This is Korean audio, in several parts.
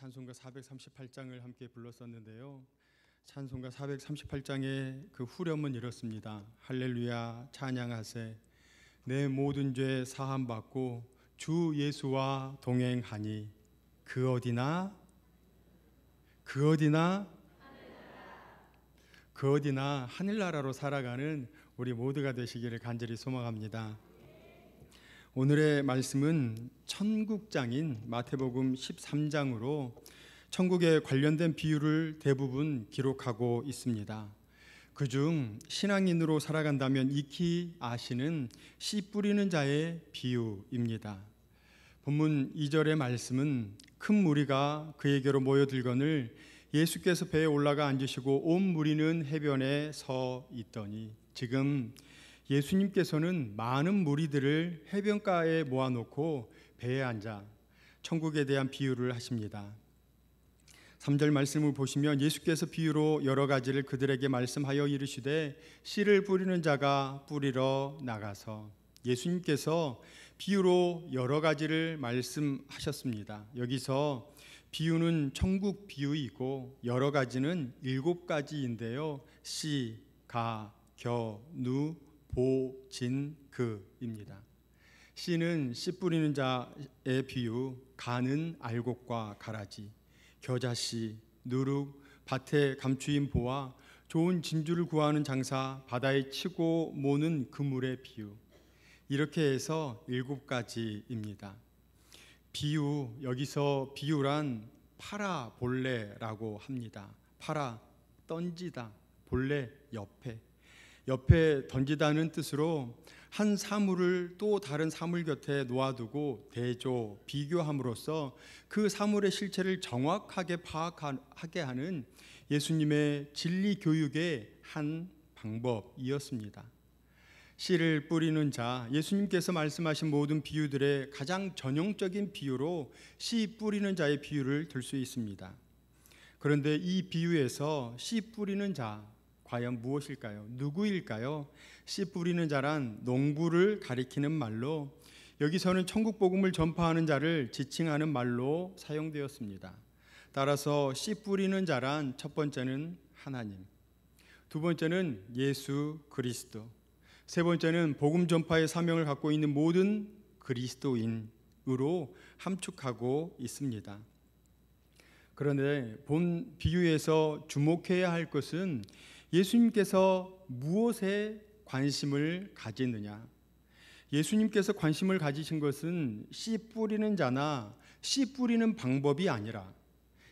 찬송가 438장을 함께 불렀었는데요. 찬송가 438장의 그 후렴은 이렇습니다. 할렐루야 찬양하세 내 모든 죄 사함 받고 주 예수와 동행하니 그 어디나 하늘나라로 살아가는 우리 모두가 되시기를 간절히 소망합니다. 오늘의 말씀은 천국장인 마태복음 13장으로 천국에 관련된 비유를 대부분 기록하고 있습니다. 그중 신앙인으로 살아간다면 익히 아시는 씨 뿌리는 자의 비유입니다. 본문 2절의 말씀은 큰 무리가 그에게로 모여들거늘 예수께서 배에 올라가 앉으시고 온 무리는 해변에 서 있더니, 지금 예수님께서는 많은 무리들을 해변가에 모아놓고 배에 앉아 천국에 대한 비유를 하십니다. 3절 말씀을 보시면 예수께서 비유로 여러 가지를 그들에게 말씀하여 이르시되 씨를 뿌리는 자가 뿌리러 나가서, 예수님께서 비유로 여러 가지를 말씀하셨습니다. 여기서 비유는 천국 비유이고 여러 가지는 7가지인데요. 씨, 가, 겨, 누, 보, 진, 그입니다. 씨는 씨 뿌리는 자의 비유, 가는 알곡과 가라지, 겨자씨, 누룩, 밭에 감추인 보와 좋은 진주를 구하는 장사, 바다에 치고 모는 그물의 비유, 이렇게 해서 7가지입니다. 비유, 여기서 비유란 파라볼레라고 합니다. 파라, 던지다, 볼레, 옆에 던지다는 뜻으로 한 사물을 또 다른 사물 곁에 놓아두고 대조, 비교함으로써 그 사물의 실체를 정확하게 파악하게 하는 예수님의 진리 교육의 한 방법이었습니다. 씨를 뿌리는 자, 예수님께서 말씀하신 모든 비유들의 가장 전형적인 비유로 씨 뿌리는 자의 비유를 들 수 있습니다. 그런데 이 비유에서 씨 뿌리는 자, 과연 무엇일까요? 누구일까요? 씨 뿌리는 자란 농부를 가리키는 말로, 여기서는 천국 복음을 전파하는 자를 지칭하는 말로 사용되었습니다. 따라서 씨 뿌리는 자란 첫 번째는 하나님, 두 번째는 예수 그리스도, 세 번째는 복음 전파의 사명을 갖고 있는 모든 그리스도인으로 함축하고 있습니다. 그런데 본 비유에서 주목해야 할 것은 예수님께서 무엇에 관심을 가지느냐. 예수님께서 관심을 가지신 것은 씨 뿌리는 자나 씨 뿌리는 방법이 아니라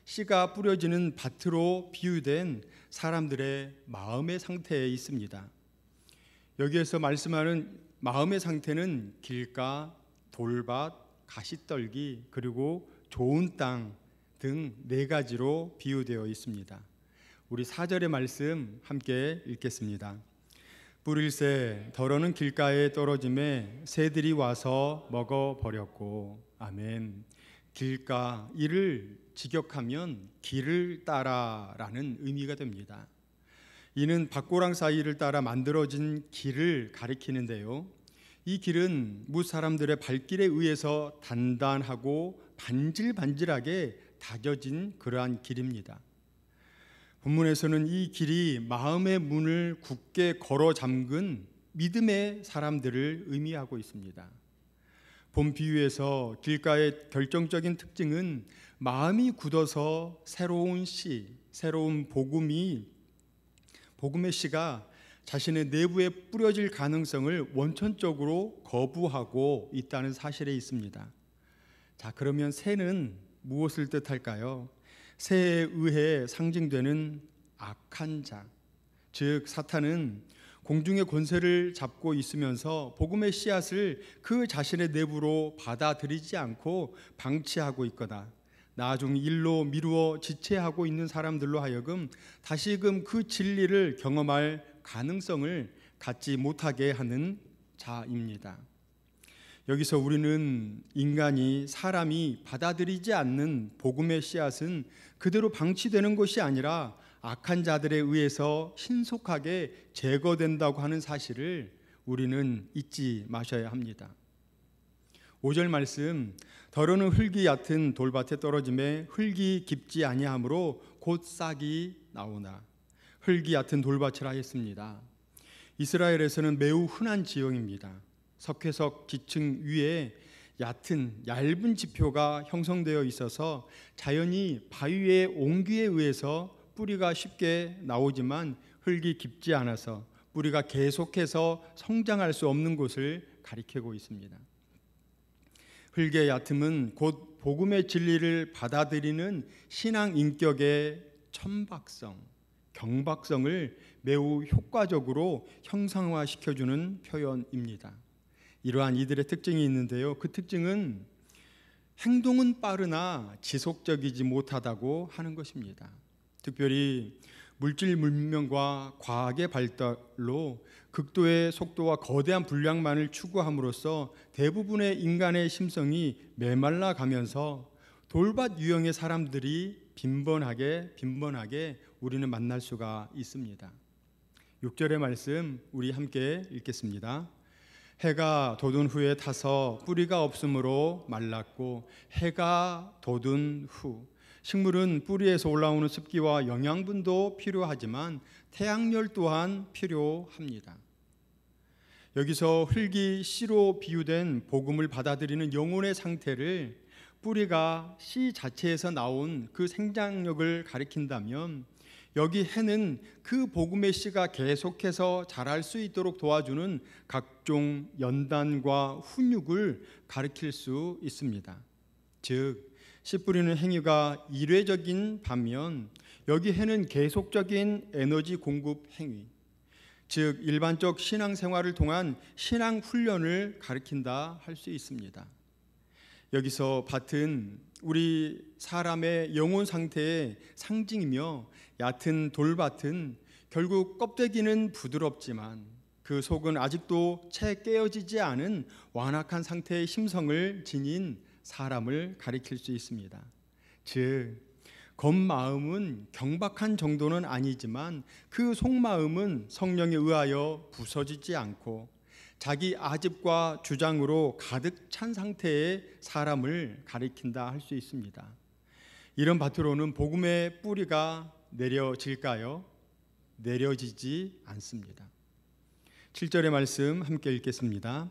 씨가 뿌려지는 밭으로 비유된 사람들의 마음의 상태에 있습니다. 여기에서 말씀하는 마음의 상태는 길가, 돌밭, 가시떨기, 그리고 좋은 땅 등 4가지로 비유되어 있습니다. 우리 4절의 말씀 함께 읽겠습니다. 뿌릴새 덜어는 길가에 떨어짐에 새들이 와서 먹어버렸고. 아멘. 길가, 이를 직역하면 길을 따라라는 의미가 됩니다. 이는 밭고랑 사이를 따라 만들어진 길을 가리키는데요. 이 길은 무 사람들의 발길에 의해서 단단하고 반질반질하게 다져진 그러한 길입니다. 본문에서는 이 길이 마음의 문을 굳게 걸어 잠근 믿음의 사람들을 의미하고 있습니다. 본 비유에서 길가의 결정적인 특징은 마음이 굳어서 새로운 씨, 새로운 복음의 씨가 자신의 내부에 뿌려질 가능성을 원천적으로 거부하고 있다는 사실에 있습니다. 자, 그러면 새는 무엇을 뜻할까요? 새에 의해 상징되는 악한 자, 즉 사탄은 공중의 권세를 잡고 있으면서 복음의 씨앗을 그 자신의 내부로 받아들이지 않고 방치하고 있거나 나중 일로 미루어 지체하고 있는 사람들로 하여금 다시금 그 진리를 경험할 가능성을 갖지 못하게 하는 자입니다. 여기서 우리는 사람이 받아들이지 않는 복음의 씨앗은 그대로 방치되는 것이 아니라 악한 자들에 의해서 신속하게 제거된다고 하는 사실을 우리는 잊지 마셔야 합니다. 5절 말씀, 더러는 흙이 얕은 돌밭에 떨어짐에 흙이 깊지 아니하므로 곧 싹이 나오나. 흙이 얕은 돌밭이라 했습니다. 이스라엘에서는 매우 흔한 지형입니다. 석회석 지층 위에 얇은 지표가 형성되어 있어서 자연히 바위의 온기에 의해서 뿌리가 쉽게 나오지만 흙이 깊지 않아서 뿌리가 계속해서 성장할 수 없는 곳을 가리키고 있습니다. 흙의 얕음은 곧 복음의 진리를 받아들이는 신앙 인격의 천박성, 경박성을 매우 효과적으로 형상화시켜주는 표현입니다. 이러한 이들의 특징이 있는데요. 그 특징은 행동은 빠르나 지속적이지 못하다고 하는 것입니다. 특별히 물질 문명과 과학의 발달로 극도의 속도와 거대한 분량만을 추구함으로써 대부분의 인간의 심성이 메말라 가면서 돌밭 유형의 사람들이 빈번하게 우리는 만날 수가 있습니다. 6절의 말씀 우리 함께 읽겠습니다. 해가 돋은 후에 타서 뿌리가 없으므로 말랐고 해가 돋은 후. 식물은 뿌리에서 올라오는 습기와 영양분도 필요하지만 태양열 또한 필요합니다. 여기서 흙이 씨로 비유된 복음을 받아들이는 영혼의 상태를 뿌리가 씨 자체에서 나온 그 생장력을 가리킨다면, 여기 해는 그 복음의 씨가 계속해서 자랄 수 있도록 도와주는 각종 연단과 훈육을 가리킬 수 있습니다. 즉 씨 뿌리는 행위가 일회적인 반면 여기 해는 계속적인 에너지 공급 행위, 즉 일반적 신앙생활을 통한 신앙 훈련을 가리킨다 할 수 있습니다. 여기서 밭은 우리 사람의 영혼 상태의 상징이며, 얕은 돌밭은 결국 껍데기는 부드럽지만 그 속은 아직도 채 깨어지지 않은 완악한 상태의 심성을 지닌 사람을 가리킬 수 있습니다. 즉 겉마음은 경박한 정도는 아니지만 그 속마음은 성령에 의하여 부서지지 않고 자기 아집과 주장으로 가득 찬 상태의 사람을 가리킨다 할 수 있습니다. 이런 밭으로는 복음의 뿌리가 내려질까요? 내려지지 않습니다. 7절의 말씀 함께 읽겠습니다.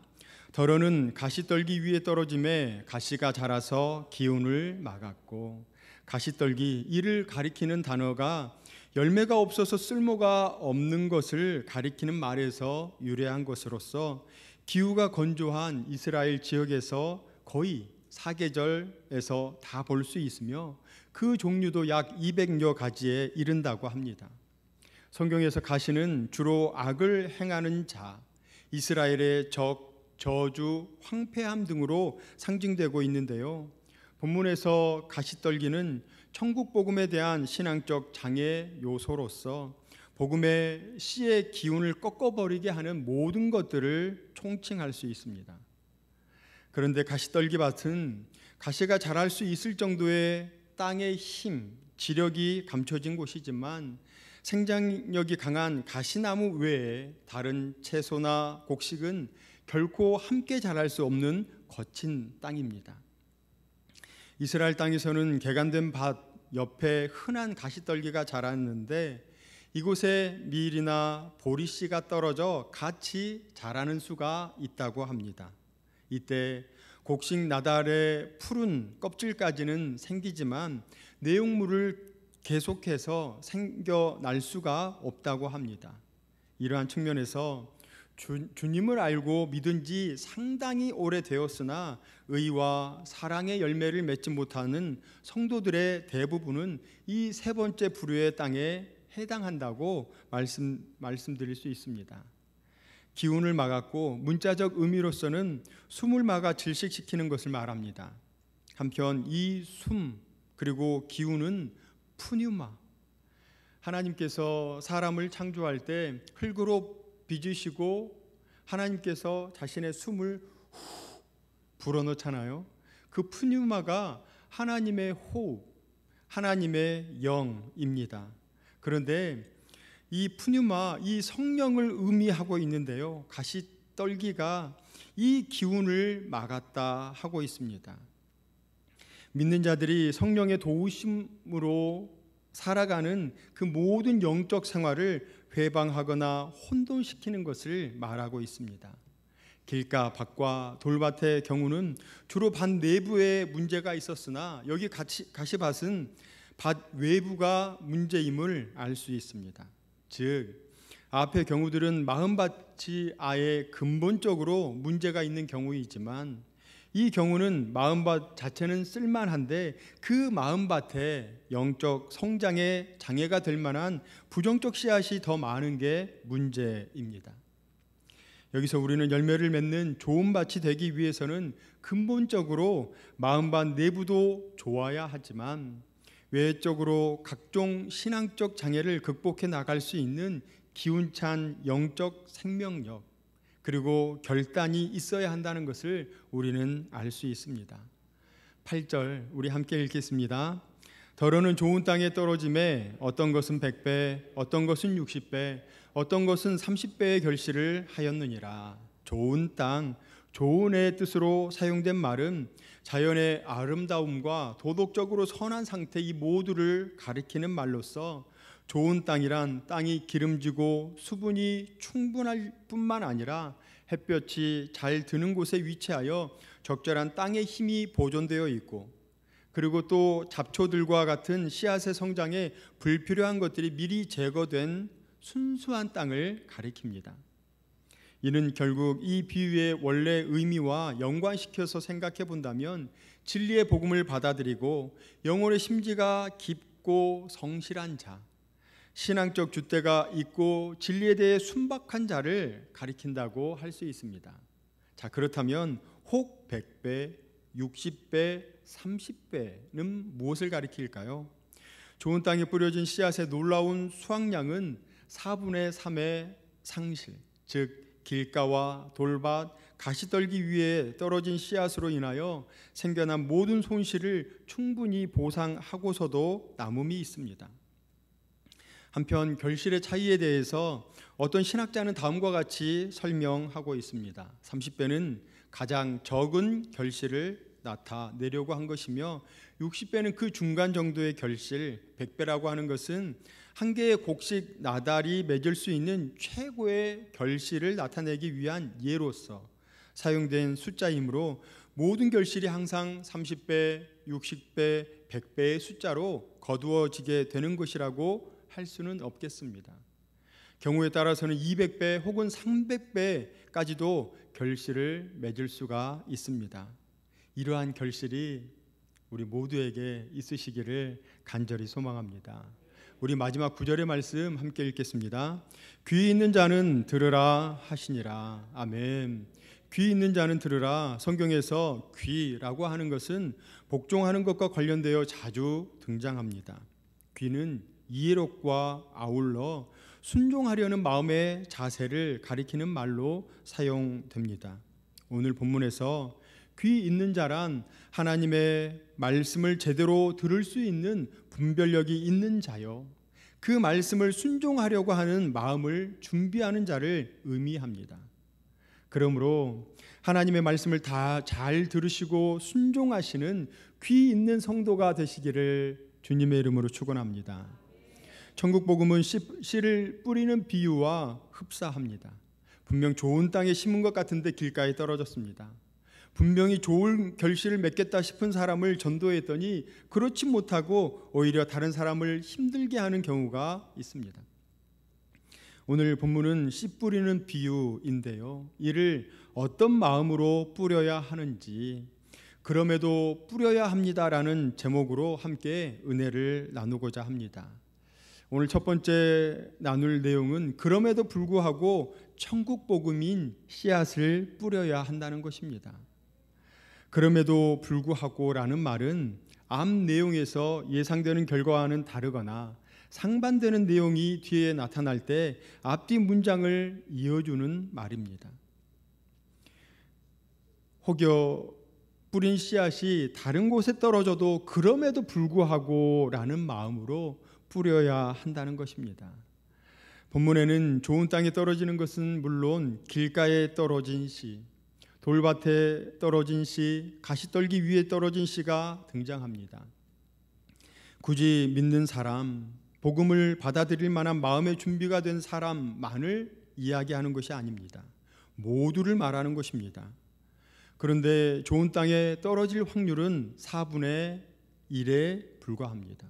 더러는 가시떨기 위에 떨어짐에 가시가 자라서 기운을 막았고. 가시떨기, 이를 가리키는 단어가 열매가 없어서 쓸모가 없는 것을 가리키는 말에서 유래한 것으로서 기후가 건조한 이스라엘 지역에서 거의 사계절에서 다 볼 수 있으며 그 종류도 약 200여 가지에 이른다고 합니다. 성경에서 가시는 주로 악을 행하는 자, 이스라엘의 적, 저주, 황폐함 등으로 상징되고 있는데요. 본문에서 가시떨기는 천국 복음에 대한 신앙적 장애 요소로서 복음의 씨의 기운을 꺾어버리게 하는 모든 것들을 총칭할 수 있습니다. 그런데 가시떨기 밭은 가시가 자랄 수 있을 정도의 땅의 힘, 지력이 감춰진 곳이지만 생장력이 강한 가시나무 외에 다른 채소나 곡식은 결코 함께 자랄 수 없는 거친 땅입니다. 이스라엘 땅에서는 개간된 밭 옆에 흔한 가시떨기가 자랐는데 이곳에 밀이나 보리씨가 떨어져 같이 자라는 수가 있다고 합니다. 이때 곡식 나달의 푸른 껍질까지는 생기지만 내용물을 계속해서 생겨날 수가 없다고 합니다. 이러한 측면에서 주님을 알고 믿은 지 상당히 오래되었으나 의와 사랑의 열매를 맺지 못하는 성도들의 대부분은 이 세 번째 부류의 땅에 해당한다고 말씀드릴 수 있습니다. 기운을 막았고 문자적 의미로서는 숨을 막아 질식시키는 것을 말합니다. 한편 이 숨 그리고 기운은 푸뉴마, 하나님께서 사람을 창조할 때 흙으로 빚으시고 하나님께서 자신의 숨을 후 불어넣잖아요. 그 푸뉴마가 하나님의 호흡, 하나님의 영입니다. 그런데 이 푸뉴마, 이 성령을 의미하고 있는데요. 떨기가 이 기운을 막았다 하고 있습니다. 믿는 자들이 성령의 도우심으로 살아가는 그 모든 영적 생활을 회방하거나 혼돈시키는 것을 말하고 있습니다. 길가 밭과 돌밭의 경우는 주로 밭 내부에 문제가 있었으나 여기 가시밭은 밭 외부가 문제임을 알 수 있습니다. 즉 앞의 경우들은 마음밭이 아예 근본적으로 문제가 있는 경우이지만 이 경우는 마음밭 자체는 쓸만한데 그 마음밭에 영적 성장에 장애가 될 만한 부정적 씨앗이 더 많은 게 문제입니다. 여기서 우리는 열매를 맺는 좋은 밭이 되기 위해서는 근본적으로 마음밭 내부도 좋아야 하지만 외적으로 각종 신앙적 장애를 극복해 나갈 수 있는 기운찬 영적 생명력 그리고 결단이 있어야 한다는 것을 우리는 알 수 있습니다. 8절 우리 함께 읽겠습니다. 더러는 좋은 땅에 떨어짐에 어떤 것은 100배, 어떤 것은 60배, 어떤 것은 30배의 결실을 하였느니라. 좋은 땅, 좋은 의 뜻으로 사용된 말은 자연의 아름다움과 도덕적으로 선한 상태 이 모두를 가리키는 말로서 좋은 땅이란 땅이 기름지고 수분이 충분할 뿐만 아니라 햇볕이 잘 드는 곳에 위치하여 적절한 땅의 힘이 보존되어 있고 그리고 또 잡초들과 같은 씨앗의 성장에 불필요한 것들이 미리 제거된 순수한 땅을 가리킵니다. 이는 결국 이 비유의 원래 의미와 연관시켜서 생각해 본다면 진리의 복음을 받아들이고 영혼의 심지가 깊고 성실한 자, 신앙적 줏대가 있고 진리에 대해 순박한 자를 가리킨다고 할 수 있습니다. 자, 그렇다면 혹 100배, 60배, 30배는 무엇을 가리킬까요? 좋은 땅에 뿌려진 씨앗의 놀라운 수확량은 4분의 3의 상실, 즉 길가와 돌밭, 가시떨기 위에 떨어진 씨앗으로 인하여 생겨난 모든 손실을 충분히 보상하고서도 남음이 있습니다. 한편 결실의 차이에 대해서 어떤 신학자는 다음과 같이 설명하고 있습니다. 30배는 가장 적은 결실을 나타내려고 한 것이며 60배는 그 중간 정도의 결실, 100배라고 하는 것은 한 개의 곡식 나달이 맺을 수 있는 최고의 결실을 나타내기 위한 예로서 사용된 숫자이므로 모든 결실이 항상 30배, 60배, 100배의 숫자로 거두어지게 되는 것이라고 할 수는 없겠습니다. 경우에 따라서는 200배 혹은 300배까지도 결실을 맺을 수가 있습니다. 이러한 결실이 우리 모두에게 있으시기를 간절히 소망합니다. 우리 마지막 9절의 말씀 함께 읽겠습니다. 귀 있는 자는 들으라 하시니라. 아멘. 귀 있는 자는 들으라. 성경에서 귀라고 하는 것은 복종하는 것과 관련되어 자주 등장합니다. 귀는 이해력과 아울러 순종하려는 마음의 자세를 가리키는 말로 사용됩니다. 오늘 본문에서 귀 있는 자란 하나님의 말씀을 제대로 들을 수 있는 분별력이 있는 자요, 그 말씀을 순종하려고 하는 마음을 준비하는 자를 의미합니다. 그러므로 하나님의 말씀을 다 잘 들으시고 순종하시는 귀 있는 성도가 되시기를 주님의 이름으로 축원합니다. 천국 복음은 씨를 뿌리는 비유와 흡사합니다. 분명 좋은 땅에 심은 것 같은데 길가에 떨어졌습니다. 분명히 좋은 결실을 맺겠다 싶은 사람을 전도했더니 그렇지 못하고 오히려 다른 사람을 힘들게 하는 경우가 있습니다. 오늘 본문은 씨 뿌리는 비유인데요, 이를 어떤 마음으로 뿌려야 하는지, 그럼에도 뿌려야 합니다라는 제목으로 함께 은혜를 나누고자 합니다. 오늘 첫 번째 나눌 내용은 그럼에도 불구하고 천국 복음인 씨앗을 뿌려야 한다는 것입니다. 그럼에도 불구하고라는 말은 앞 내용에서 예상되는 결과와는 다르거나 상반되는 내용이 뒤에 나타날 때 앞뒤 문장을 이어주는 말입니다. 혹여 뿌린 씨앗이 다른 곳에 떨어져도 그럼에도 불구하고라는 마음으로 뿌려야 한다는 것입니다. 본문에는 좋은 땅에 떨어지는 것은 물론 길가에 떨어진 씨, 돌밭에 떨어진 씨, 가시떨기 위에 떨어진 씨가 등장합니다. 굳이 믿는 사람, 복음을 받아들일 만한 마음의 준비가 된 사람만을 이야기하는 것이 아닙니다. 모두를 말하는 것입니다. 그런데 좋은 땅에 떨어질 확률은 4분의 1에 불과합니다.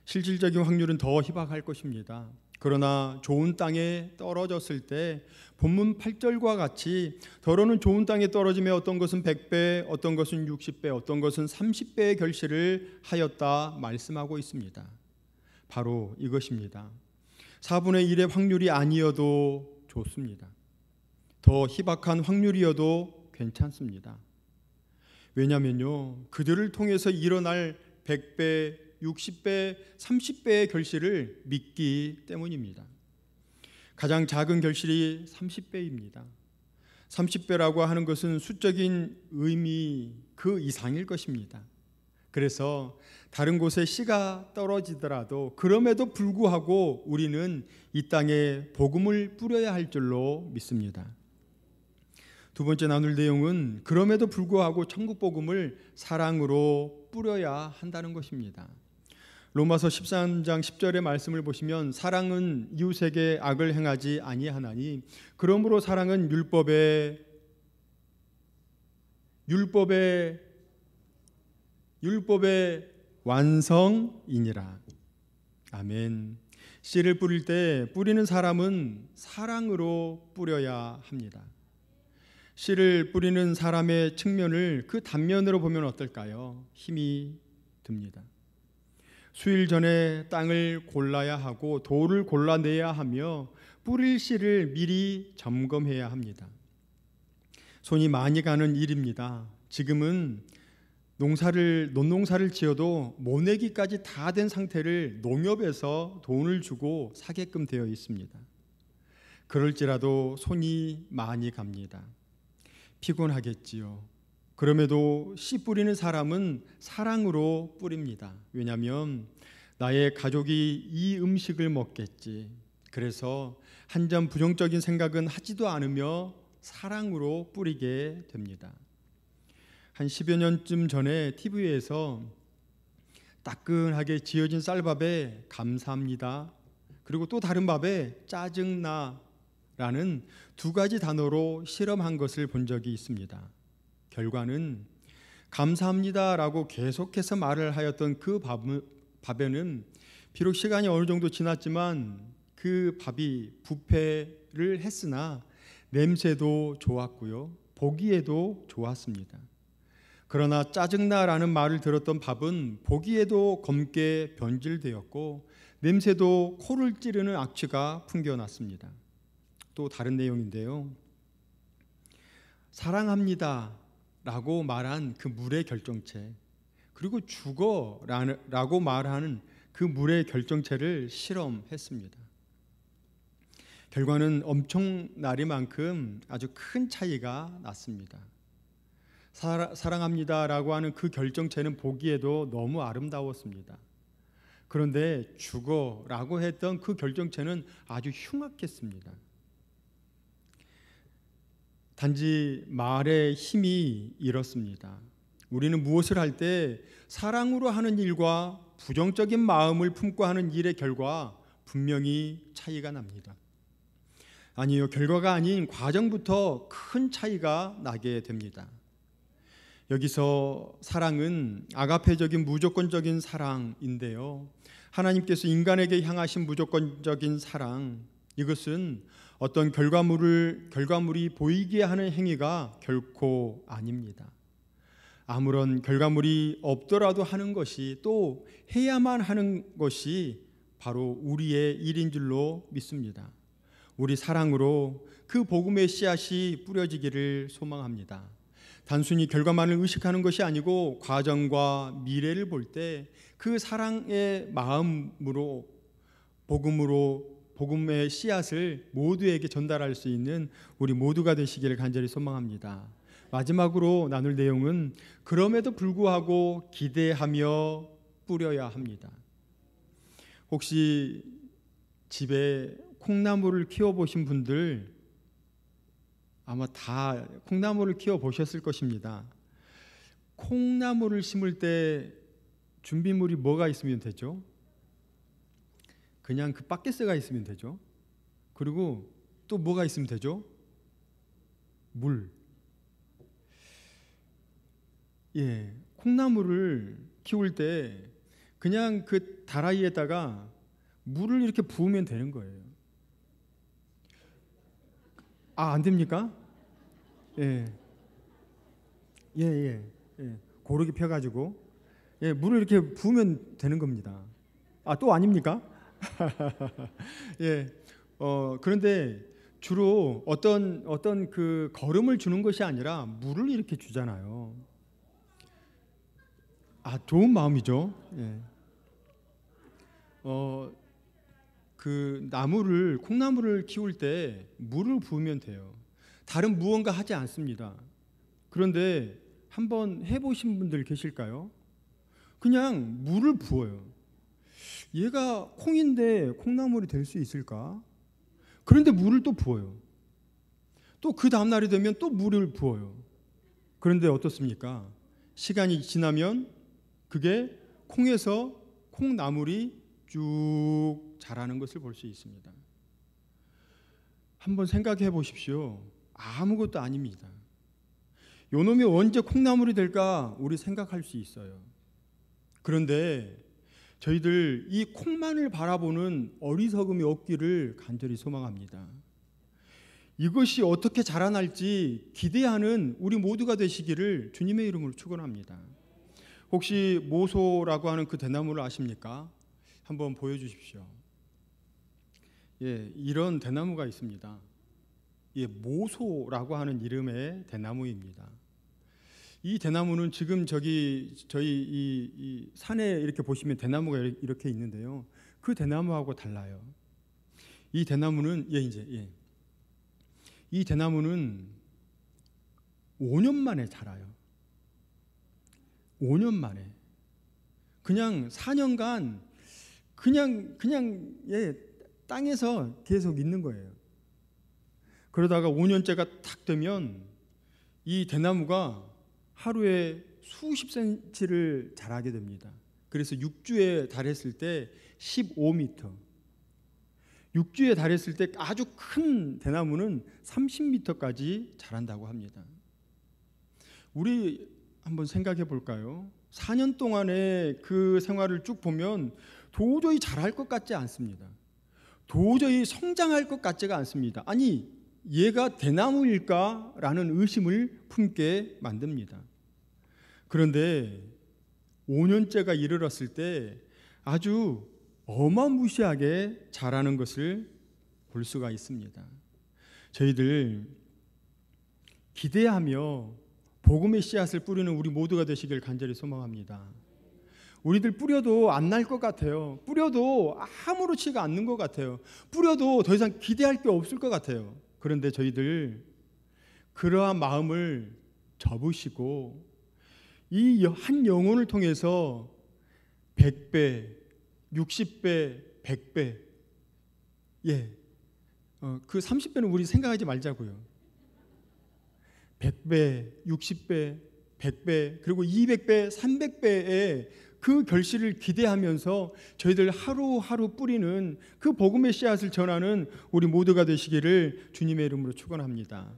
실질적인 확률은 더 희박할 것입니다. 그러나 좋은 땅에 떨어졌을 때 본문 8절과 같이 더러는 좋은 땅에 떨어지며 어떤 것은 100배, 어떤 것은 60배, 어떤 것은 30배의 결실을 하였다 말씀하고 있습니다. 바로 이것입니다. 4분의 1의 확률이 아니어도 좋습니다. 더 희박한 확률이어도 괜찮습니다. 왜냐하면요, 그들을 통해서 일어날 100배, 60배, 30배의 결실을 믿기 때문입니다. 가장 작은 결실이 30배입니다. 30배라고 하는 것은 수적인 의미 그 이상일 것입니다. 그래서 다른 곳에 씨가 떨어지더라도 그럼에도 불구하고 우리는 이 땅에 복음을 뿌려야 할 줄로 믿습니다. 두 번째 나눌 내용은 그럼에도 불구하고 천국 복음을 사랑으로 뿌려야 한다는 것입니다. 로마서 13장 10절의 말씀을 보시면 사랑은 이웃에게 악을 행하지 아니하나니 그러므로 사랑은 율법의 완성이니라. 아멘. 씨를 뿌릴 때 뿌리는 사람은 사랑으로 뿌려야 합니다. 씨를 뿌리는 사람의 측면을 그 단면으로 보면 어떨까요? 힘이 듭니다. 수일 전에 땅을 골라야 하고 돌을 골라내야 하며 뿌릴 씨를 미리 점검해야 합니다. 손이 많이 가는 일입니다. 지금은 논농사를 지어도 모내기까지 다 된 상태를 농협에서 돈을 주고 사게끔 되어 있습니다. 그럴지라도 손이 많이 갑니다. 피곤하겠지요. 그럼에도 씨 뿌리는 사람은 사랑으로 뿌립니다. 왜냐하면 나의 가족이 이 음식을 먹겠지. 그래서 한 점 부정적인 생각은 하지도 않으며 사랑으로 뿌리게 됩니다. 한 10여 년쯤 전에 TV에서 따끈하게 지어진 쌀밥에 감사합니다. 그리고 또 다른 밥에 짜증나라는 두 가지 단어로 실험한 것을 본 적이 있습니다. 결과는 감사합니다라고 계속해서 말을 하였던 그 밥에는 비록 시간이 어느 정도 지났지만 그 밥이 부패를 했으나 냄새도 좋았고요, 보기에도 좋았습니다. 그러나 짜증나라는 말을 들었던 밥은 보기에도 검게 변질되었고 냄새도 코를 찌르는 악취가 풍겨났습니다. 또 다른 내용인데요, 사랑합니다 라고 말한 그 물의 결정체, 그리고 죽어 라고 말하는 그 물의 결정체를 실험했습니다. 결과는 엄청나리만큼 아주 큰 차이가 났습니다. 사랑합니다 라고 하는 그 결정체는 보기에도 너무 아름다웠습니다. 그런데 죽어 라고 했던 그 결정체는 아주 흉악했습니다. 단지 말의 힘이 이렇습니다. 우리는 무엇을 할 때 사랑으로 하는 일과 부정적인 마음을 품고 하는 일의 결과 분명히 차이가 납니다. 아니요, 결과가 아닌 과정부터 큰 차이가 나게 됩니다. 여기서 사랑은 아가페적인 무조건적인 사랑인데요, 하나님께서 인간에게 향하신 무조건적인 사랑, 이것은 어떤 결과물이 보이게 하는 행위가 결코 아닙니다. 아무런 결과물이 없더라도 하는 것이, 또 해야만 하는 것이 바로 우리의 일인 줄로 믿습니다. 우리 사랑으로 그 복음의 씨앗이 뿌려지기를 소망합니다. 단순히 결과만을 의식하는 것이 아니고 과정과 미래를 볼 때 그 사랑의 마음으로 복음의 씨앗을 모두에게 전달할 수 있는 우리 모두가 되시기를 간절히 소망합니다. 마지막으로 나눌 내용은 그럼에도 불구하고 기대하며 뿌려야 합니다. 혹시 집에 콩나물을 키워보신 분들 아마 다 콩나물을 키워보셨을 것입니다. 콩나물을 심을 때 준비물이 뭐가 있으면 되죠? 그냥 그 빡개스가 있으면 되죠. 그리고 또 뭐가 있으면 되죠? 물. 예, 콩나물을 키울 때 그냥 그 다라이에다가 물을 이렇게 부으면 되는 거예요. 안 됩니까? 예, 예, 예, 예. 고르게 펴가지고 물을 이렇게 부으면 되는 겁니다. 또 아닙니까? 예, 그런데 주로 어떤 그 거름을 주는 것이 아니라 물을 이렇게 주잖아요. 좋은 마음이죠. 예. 그 콩나물을 키울 때 물을 부으면 돼요. 다른 무언가 하지 않습니다. 그런데 한번 해보신 분들 계실까요? 그냥 물을 부어요. 얘가 콩인데 콩나물이 될 수 있을까? 그런데 물을 또 부어요. 또 그 다음 날이 되면 또 물을 부어요. 그런데 어떻습니까? 시간이 지나면 그게 콩에서 콩나물이 쭉 자라는 것을 볼 수 있습니다. 한번 생각해 보십시오. 아무것도 아닙니다. 요놈이 언제 콩나물이 될까 우리 생각할 수 있어요. 그런데 저희들 이 콩만을 바라보는 어리석음이 없기를 간절히 소망합니다. 이것이 어떻게 자라날지 기대하는 우리 모두가 되시기를 주님의 이름으로 축원합니다. 혹시 모소라고 하는 그 대나무를 아십니까? 한번 보여주십시오. 예, 이런 대나무가 있습니다. 예, 모소라고 하는 이름의 대나무입니다. 이 대나무는 지금 저희 이 산에 이렇게 보시면 대나무가 이렇게 있는데요. 그 대나무하고 달라요. 이 대나무는 이 대나무는 5년 만에 자라요. 5년 만에. 그냥 4년간 그냥 땅에서 계속 있는 거예요. 그러다가 5년째가 탁 되면 이 대나무가 하루에 수십 센치를 자라게 됩니다. 그래서 6주에 달했을 때 15m, 6주에 달했을 때 아주 큰 대나무는 30m까지 자란다고 합니다. 우리 한번 생각해 볼까요? 4년 동안의 그 생활을 쭉 보면 도저히 자랄 것 같지 않습니다. 도저히 성장할 것 같지가 않습니다. 아니, 얘가 대나무일까라는 의심을 품게 만듭니다. 그런데 5년째가 이르렀을 때 아주 어마무시하게 자라는 것을 볼 수가 있습니다. 저희들 기대하며 복음의 씨앗을 뿌리는 우리 모두가 되시길 간절히 소망합니다. 우리들 뿌려도 안 날 것 같아요. 뿌려도 아무렇지가 않는 것 같아요. 뿌려도 더 이상 기대할 게 없을 것 같아요. 그런데 저희들 그러한 마음을 접으시고 이 한 영혼을 통해서 100배, 60배, 100배, 그 30배는 우리 생각하지 말자고요. 100배, 60배, 100배, 그리고 200배, 300배의 그 결실을 기대하면서 저희들 하루하루 뿌리는 그 복음의 씨앗을 전하는 우리 모두가 되시기를 주님의 이름으로 축원합니다.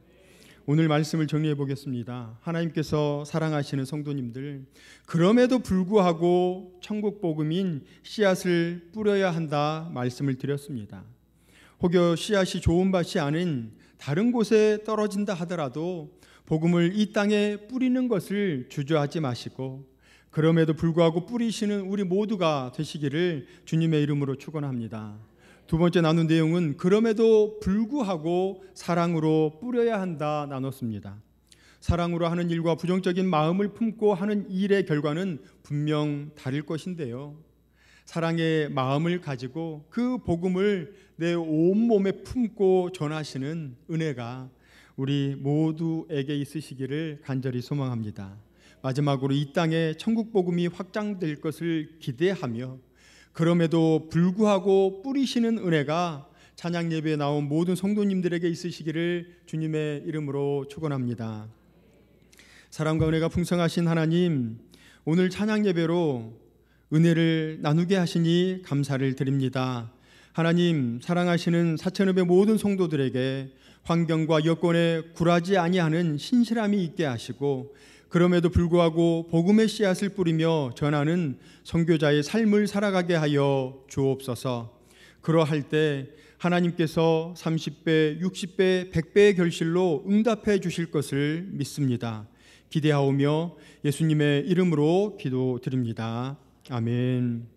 오늘 말씀을 정리해 보겠습니다. 하나님께서 사랑하시는 성도님들, 그럼에도 불구하고 천국 복음인 씨앗을 뿌려야 한다 말씀을 드렸습니다. 혹여 씨앗이 좋은 밭이 아닌 다른 곳에 떨어진다 하더라도 복음을 이 땅에 뿌리는 것을 주저하지 마시고 그럼에도 불구하고 뿌리시는 우리 모두가 되시기를 주님의 이름으로 축원합니다. 두 번째 나눈 내용은 그럼에도 불구하고 사랑으로 뿌려야 한다 나눴습니다. 사랑으로 하는 일과 부정적인 마음을 품고 하는 일의 결과는 분명 다를 것인데요. 사랑의 마음을 가지고 그 복음을 내 온몸에 품고 전하시는 은혜가 우리 모두에게 있으시기를 간절히 소망합니다. 마지막으로 이 땅에 천국 복음이 확장될 것을 기대하며 그럼에도 불구하고 뿌리시는 은혜가 찬양 예배에 나온 모든 성도님들에게 있으시기를 주님의 이름으로 축원합니다. 사랑과 은혜가 풍성하신 하나님, 오늘 찬양 예배로 은혜를 나누게 하시니 감사를 드립니다. 하나님, 사랑하시는 사천읍의 모든 성도들에게 환경과 여건에 굴하지 아니하는 신실함이 있게 하시고, 그럼에도 불구하고 복음의 씨앗을 뿌리며 전하는 선교자의 삶을 살아가게 하여 주옵소서. 그러할 때 하나님께서 30배, 60배, 100배의 결실로 응답해 주실 것을 믿습니다. 기대하오며 예수님의 이름으로 기도드립니다. 아멘.